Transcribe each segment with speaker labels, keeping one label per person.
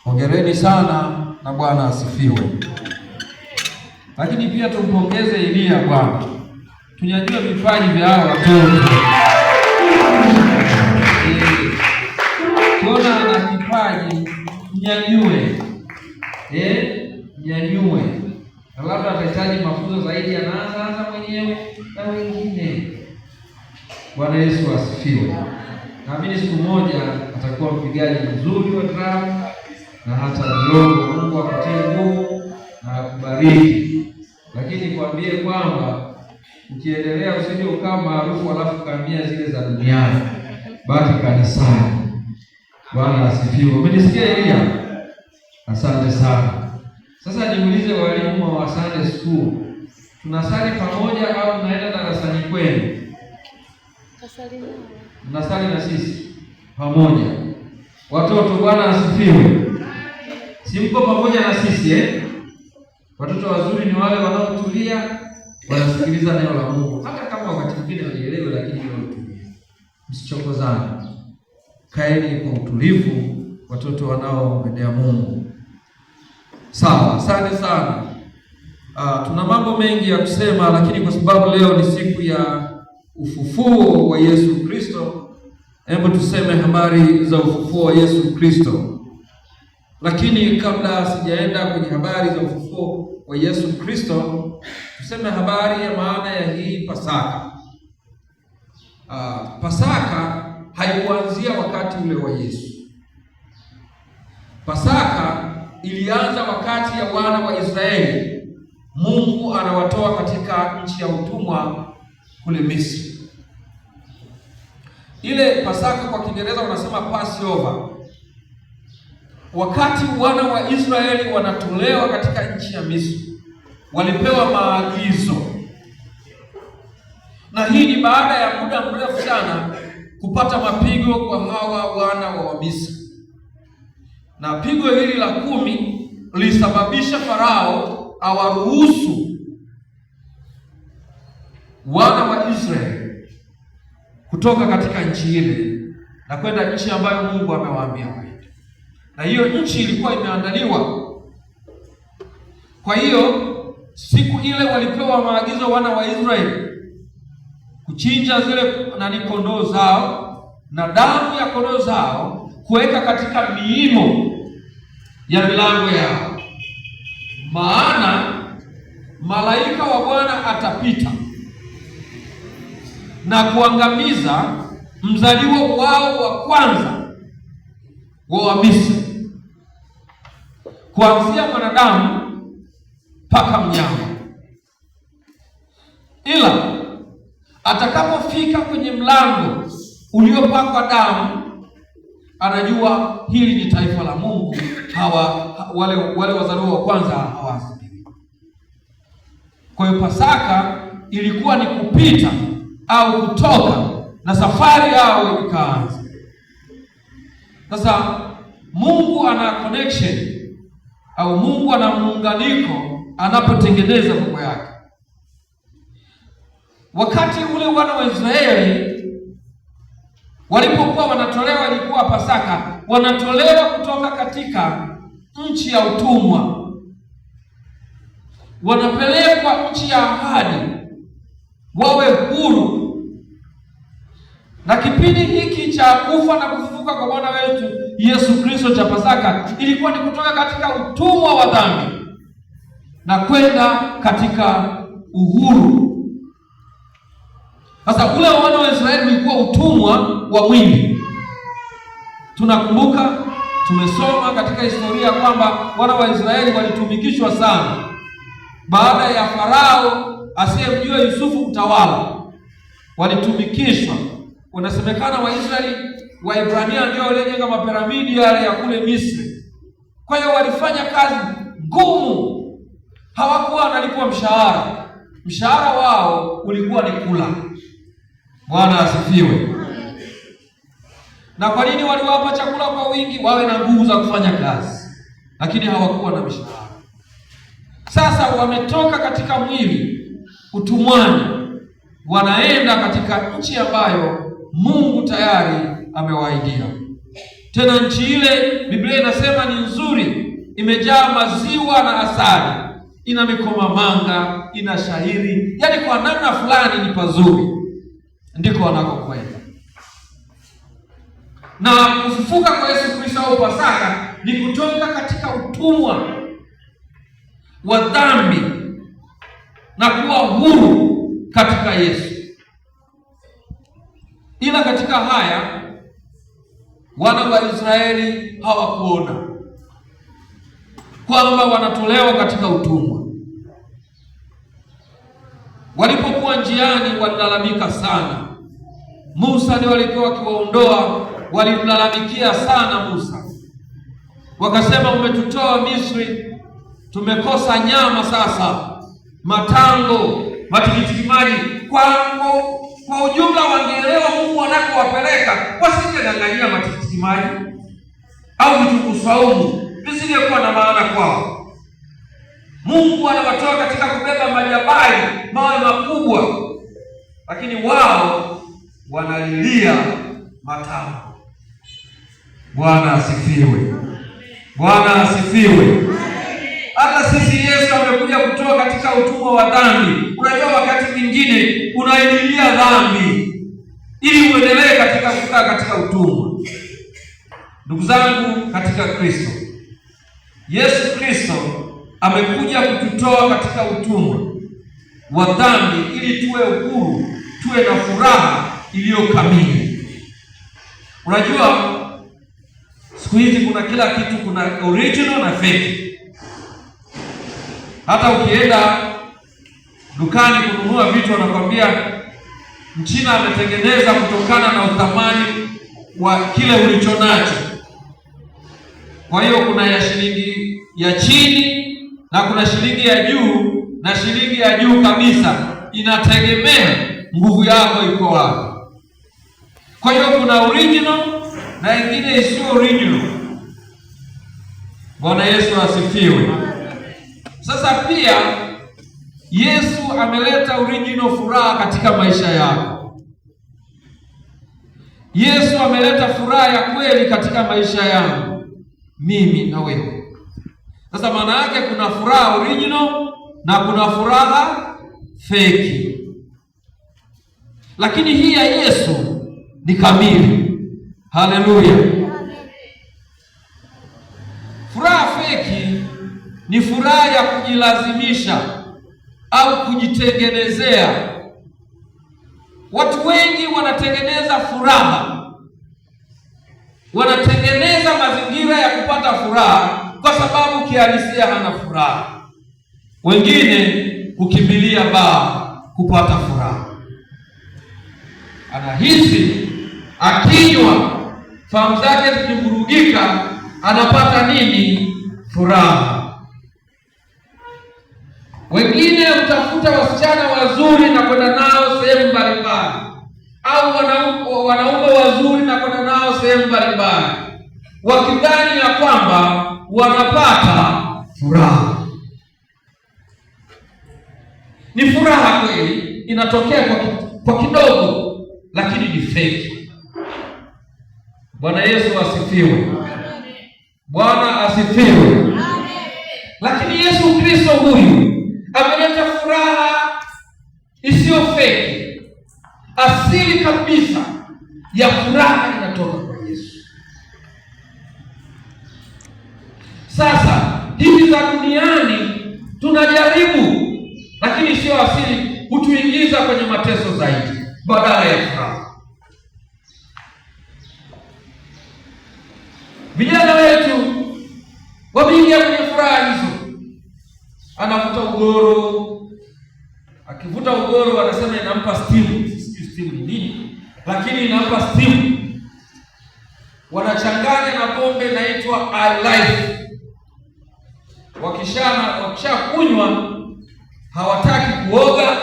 Speaker 1: Hongereni sana na Bwana asifiwe. Lakini pia tumpongeze Elia Bwana. Tunyanyue vipaji vya hao watoto. Kuna ana kipaji, nyanyue. Nyanyue. Na labda atahitaji mafunzo zaidi, anaanza mwenyewe na wengine. Bwana Yesu asifiwe. Naamini siku moja atakuwa mpigaji mzuri wa drum na hata vyombo. Mungu akutie nguvu na akubariki. Lakini nikwambie kwamba ukiendelea usije ukawa maarufu alafu kamia zile za duniani. Baki kanisani. Bwana asifiwe. Umenisikia Elia? Asante sana. Sasa niulize walimu wa Sunday School, tunasali pamoja au tunaenda darasani kwenu? Mnasali na sisi pamoja. Watoto, Bwana asifiwe. Si mko pamoja na sisi Watoto wazuri ni wale wanaotulia, wanasikiliza neno la Mungu. Hata kama wakati mwingine walielewe, lakini wanaotulia. Msichokozane. Kaeni kwa utulivu, watoto wanaompendea Mungu. Sawa, asante sana. Tuna mambo mengi ya kusema, lakini kwa sababu leo ni siku ya ufufuo wa Yesu Kristo, hebu tuseme habari za ufufuo wa Yesu Kristo. Lakini kabla sijaenda kwenye habari za ufufuo wa Yesu Kristo, tuseme habari ya maana ya hii Pasaka. Pasaka haikuanzia wakati ule wa Yesu. Pasaka ilianza wakati ya wana wa Israeli. Mungu anawatoa katika nchi ya utumwa kule Misri. Ile Pasaka kwa Kiingereza wanasema Passover. Wakati wana wa Israeli wanatolewa katika nchi ya Misri, walipewa maagizo. Na hii ni baada ya muda mrefu sana kupata mapigo kwa hawa wana wa Misri. Na pigo hili la 10 lilisababisha Farao awaruhusu wana wa Israeli kutoka katika nchi ile na kwenda nchi ambayo Mungu amewaambia waende. Na hiyo nchi ilikuwa imeandaliwa. Kwa hiyo siku ile walipewa maagizo wana wa Israeli kuchinja zile kondoo zao na damu ya kondoo zao kuweka katika miimo ya milango yao, maana malaika wa Bwana atapita na kuangamiza mzaliwa wao wa kwanza wa Wamisri, kuanzia mwanadamu mpaka mnyama. Ila atakapofika kwenye mlango uliopakwa damu, anajua hili ni taifa la Mungu. Wale wazaliwa wa kwanza hawazaliwi. Kwa hiyo Pasaka ilikuwa ni kupita au kutoka, na safari yao ikaanza. Sasa Mungu ana connection au Mungu ana muunganiko anapotengeneza mambo yake. Wakati ule wana wa Israeli walipokuwa wanatolewa, ilikuwa Pasaka, wanatolewa kutoka katika nchi ya utumwa, wanapelekwa nchi ya ahadi, wawe huru. Na kipindi hiki cha kufa na kufufuka kwa Bwana wetu Yesu Kristo cha Pasaka ilikuwa ni kutoka katika utumwa wa dhambi na kwenda katika uhuru. Sasa ule wana wa Israeli ulikuwa utumwa wa mwili. Tunakumbuka, tumesoma katika historia kwamba wana wa Israeli walitumikishwa sana baada ya Farao asiyemjua Yusufu mtawala. Walitumikishwa. Unasemekana Waebrania ndio waliojenga mapiramidi yale ya kule Misri. Kwa hiyo walifanya kazi ngumu. Hawakuwa wanalipwa mshahara. Mshahara wao ulikuwa ni kula. Bwana asifiwe. Na kwa nini waliwapa chakula kwa wingi? Wawe na nguvu za kufanya kazi. Lakini hawakuwa na mshahara. Sasa wametoka katika mwili utumwani, wanaenda katika nchi ambayo Mungu tayari amewaahidia. Tena nchi ile Biblia inasema ni nzuri imejaa maziwa na asali, ina mikomamanga, ina shayiri, yaani kwa namna fulani ni pazuri. Ndiko wanakokwenda. Na kufufuka kwa Yesu Kristo au Pasaka ni kutoka katika utumwa wa dhambi na kuwa huru katika Yesu. Ila katika haya wana wa Israeli hawakuona kwamba wanatolewa katika utumwa. Walipokuwa njiani walilalamika sana. Musa ndio walikuwa wakiwaondoa, walimlalamikia sana Musa. Wakasema, umetutoa Misri, tumekosa nyama sasa, matango, matikiti maji. Kwa ujumla wangeelewa Mungu anakowapeleka, wasingedanganyia matikiti maji au vitunguu saumu, visingekuwa na maana kwao. Mungu anawatoa katika kubeba majabali, mawe makubwa, lakini wao wanalilia matango. Bwana asifiwe. Bwana asifiwe. Hata sisi Yesu amekuja kutoa katika utumwa wa dhambi. Unajua wakati mwingine unaililia dhambi ili uendelee katika kukaa katika utumwa. Ndugu zangu katika Kristo, Yesu Kristo amekuja kututoa katika utumwa wa dhambi ili tuwe huru, tuwe na furaha iliyo kamili. Unajua siku hizi kuna kila kitu, kuna original na fake. Hata ukienda dukani kununua vitu wanakwambia Mchina ametengeneza kutokana na uthamani wa kile ulicho nacho. Kwa hiyo kuna ya shilingi ya chini na kuna shilingi ya juu, na shilingi ya juu kabisa inategemea nguvu yako iko wapi. Kwa hiyo kuna original na ingine isiyo original. Bwana Yesu asifiwe. Sasa pia Yesu ameleta original furaha katika maisha yako. Yesu ameleta furaha ya kweli katika maisha yangu, mimi na wewe. Sasa maana yake kuna furaha original na kuna furaha fake. Lakini hii ya Yesu ni kamili. Haleluya. Furaha fake ni furaha ya kujilazimisha au kujitengenezea. Watu wengi wanatengeneza furaha, wanatengeneza mazingira ya kupata furaha kwa sababu kihalisia hana furaha. Wengine kukimbilia baa kupata furaha. Anahisi akinywa fahamu zake zikivurugika, anapata nini? Furaha. Wengine utafuta wasichana wazuri na kwenda nao sehemu mbalimbali, au wanaume wazuri na kwenda nao sehemu mbalimbali, wakidhani ya kwamba wanapata furaha. Ni furaha kweli, inatokea kwa kidogo, lakini ni fake. Bwana Yesu asifiwe. Bwana asifiwe. Lakini Yesu Kristo huyu ameleta furaha isiyo fake. Asili kabisa ya furaha inatoka kwa Yesu. Sasa hizi za duniani tunajaribu, lakini sio asili, hutuingiza kwenye mateso zaidi badala ya furaha. Vijana wetu wameingia kwenye furaha hizo. Anavuta ugoro, akivuta ugoro wanasema inampa stimu. Stimu ni nini? Lakini inampa stimu. Wanachanganya na pombe inaitwa iLife. Wakisha kunywa hawataki kuoga,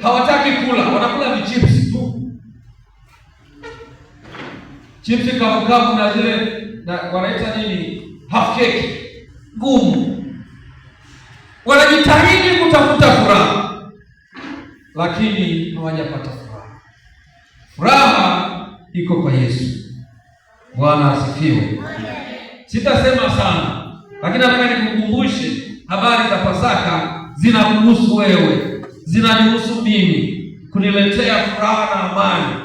Speaker 1: hawataki kula, wanakula vichipsi tu. Chipsi kavu na zile na wanaita nini? Half cake. Ngumu. Wanajitahidi kutafuta furaha, lakini hawajapata furaha. Furaha iko kwa Yesu. Bwana asifiwe. Sitasema sana, lakini nataka nikukumbushe habari za Pasaka zinakuhusu wewe, zinanihusu mimi, kuniletea furaha na amani.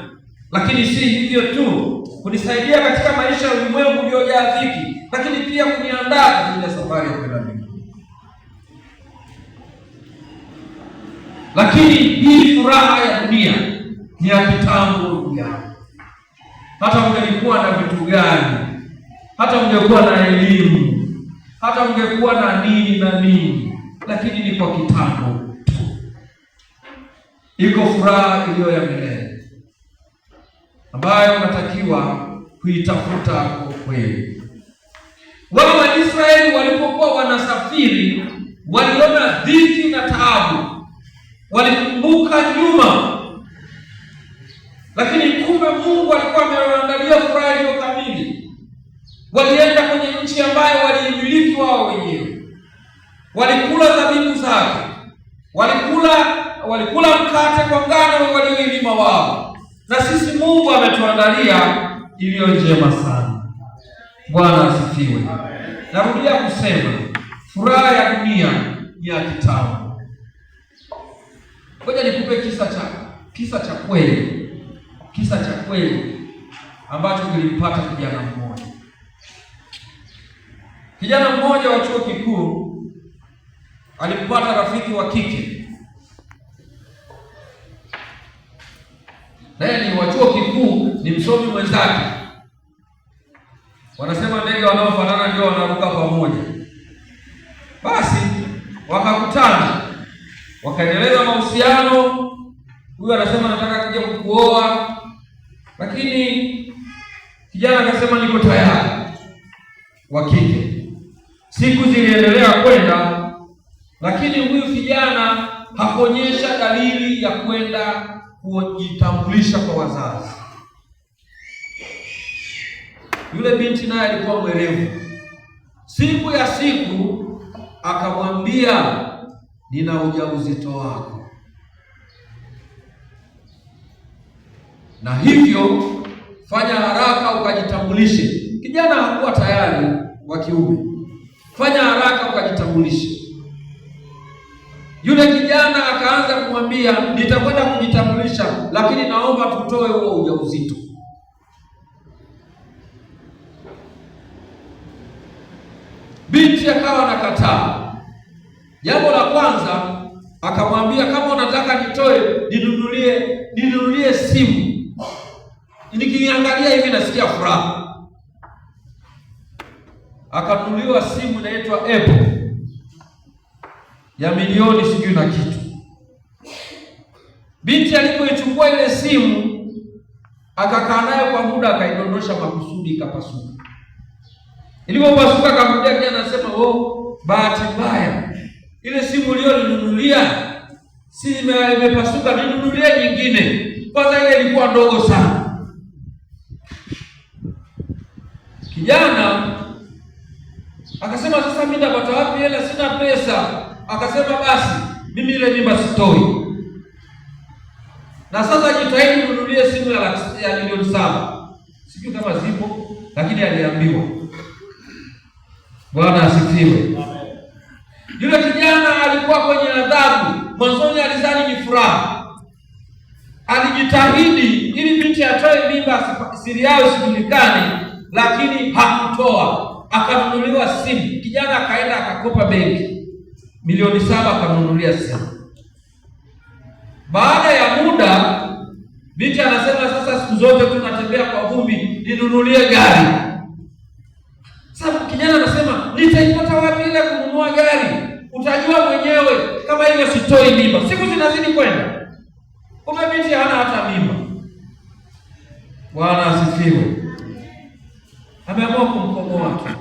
Speaker 1: Lakini si hivyo tu, kunisaidia katika maisha ya ulimwengu uliojaa dhiki, lakini pia kuniandaa kwa ajili ya safari ya kwenda mbinguni. Lakini hii furaha ya dunia ni ya kitambo duniani. Hata ungelikuwa na vitu gani, hata ungekuwa na elimu, hata ungekuwa na nini na nini, lakini ni kwa kitambo tu. Iko furaha iliyo ya milele ambayo unatakiwa kuitafuta kwa kweli. Wao Waisraeli walipokuwa wanasafiri, waliona dhiki na taabu, walikumbuka nyuma, lakini kumbe Mungu alikuwa amewaandalia furaha iliyo kamili. Walienda kwenye nchi ambayo waliimiliki wao wenyewe, walikula zabibu zake, walikula mkate kwa ngano walioilima wao. Na sisi Mungu ametuandalia iliyo njema sana. Bwana asifiwe. Narudia kusema furaha ya dunia ni ya kitambo. Ngoja nikupe kisa cha kweli ambacho kilimpata kijana mmoja. Kijana mmoja wa chuo kikuu alimpata rafiki wa kike. Naye ni wa chuo kikuu, ni msomi mwenzake. Wanasema ndege wanaofanana ndio wanaruka pamoja. Basi wakakutana, wakaendeleza mahusiano. Huyu anasema nataka kuja kukuoa, lakini kijana akasema niko tayari, wa kike. Siku ziliendelea kwenda, lakini huyu kijana hakuonyesha dalili ya kwenda kujitambulisha kwa wazazi. Yule binti naye alikuwa mwerevu. Siku ya siku akamwambia, nina ujauzito wako, na hivyo fanya haraka ukajitambulishe. Kijana hakuwa tayari, wa kiume. Fanya haraka ukajitambulishe. Yule kijana akaanza kumwambia, nitakwenda kujitambulisha, lakini naomba tutoe huo ujauzito. Binti akawa anakataa. Jambo la kwanza akamwambia, kama unataka nitoe, ninunulie simu. Nikiangalia hivi nasikia furaha. Akanunuliwa simu inaitwa Apple ya milioni sijui na kitu. Binti alipoichukua ile simu, akakaa nayo kwa muda, akaidondosha makusudi, ikapasuka. Ilipopasuka akamwambia kijana, anasema bahati mbaya, ile simu uliyoninunulia si imepasuka, ninunulie nyingine. Kwanza ile ilikuwa ndogo sana. Kijana akasema, sasa mimi napata wapi hela? Sina pesa. Akasema, basi mimi ile mimba sitoi, na sasa jitahidi kununulie simu ya milioni 7. Sijui kama zipo, lakini aliambiwa. Bwana asifiwe. Yule kijana alikuwa kwenye adhabu. Mwanzoni alizani ni furaha, alijitahidi ili binti atoe mimba, siri yao isijulikane, lakini hakutoa. Akanunuliwa simu. Kijana akaenda akakopa benki milioni 7, akanunulia simu. Baada ya muda, binti anasema, sasa siku zote tunatembea kwa vumbi, ninunulie gari. Sasa kijana anasema, nitaipata wapi ile kununua gari? Utajua mwenyewe, kama hivyo sitoi mimba. Siku zinazidi kwenda, kumbe binti hana hata mimba. Bwana asifiwe. Ameamua kumkomoa tu.